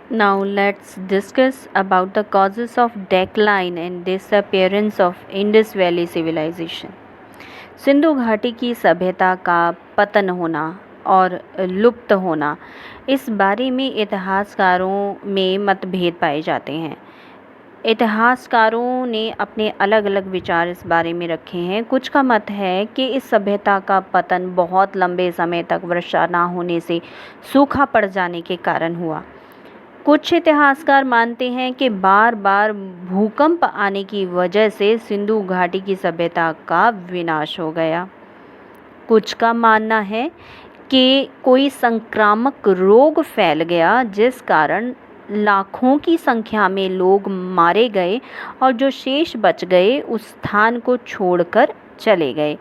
Now let's discuss about the causes of decline and disappearance of Indus Valley civilization. Sindhu घाटी की सभ्यता का पतन होना और लुप्त होना, इस बारे में इतिहासकारों में मतभेद पाए जाते हैं। इतिहासकारों ने अपने अलग अलग विचार इस बारे में रखे हैं। कुछ का मत है कि इस सभ्यता का पतन बहुत लंबे समय तक वर्षा ना होने से सूखा पड़ जाने के कारण हुआ। कुछ इतिहासकार मानते हैं कि बार बार भूकंप आने की वजह से सिंधु घाटी की सभ्यता का विनाश हो गया। कुछ का मानना है कि कोई संक्रामक रोग फैल गया जिस कारण लाखों की संख्या में लोग मारे गए और जो शेष बच गए उस स्थान को छोड़कर चले गए,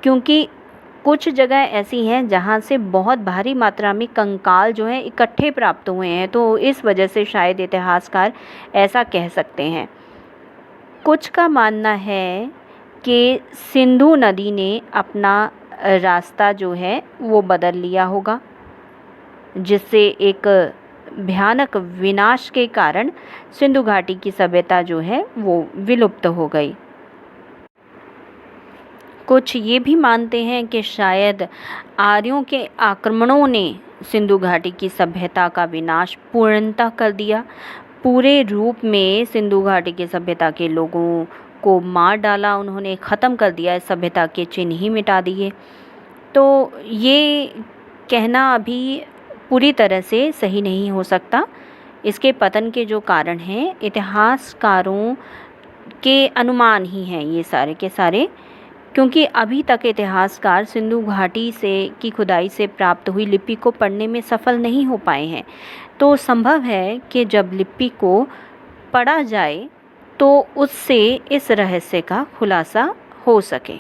क्योंकि कुछ जगह ऐसी हैं जहां से बहुत भारी मात्रा में कंकाल जो हैं इकट्ठे प्राप्त हुए हैं, तो इस वजह से शायद इतिहासकार ऐसा कह सकते हैं। कुछ का मानना है कि सिंधु नदी ने अपना रास्ता जो है वो बदल लिया होगा, जिससे एक भयानक विनाश के कारण सिंधु घाटी की सभ्यता जो है वो विलुप्त हो गई। कुछ ये भी मानते हैं कि शायद आर्यों के आक्रमणों ने सिंधु घाटी की सभ्यता का विनाश पूर्णतः कर दिया। पूरे रूप में सिंधु घाटी की सभ्यता के लोगों को मार डाला, उन्होंने ख़त्म कर दिया, इस सभ्यता के चिन्ह ही मिटा दिए। तो ये कहना अभी पूरी तरह से सही नहीं हो सकता। इसके पतन के जो कारण हैं इतिहासकारों के अनुमान ही हैं ये सारे के सारे, क्योंकि अभी तक इतिहासकार सिंधु घाटी से की खुदाई से प्राप्त हुई लिपि को पढ़ने में सफल नहीं हो पाए हैं। तो संभव है कि जब लिपि को पढ़ा जाए तो उससे इस रहस्य का खुलासा हो सके।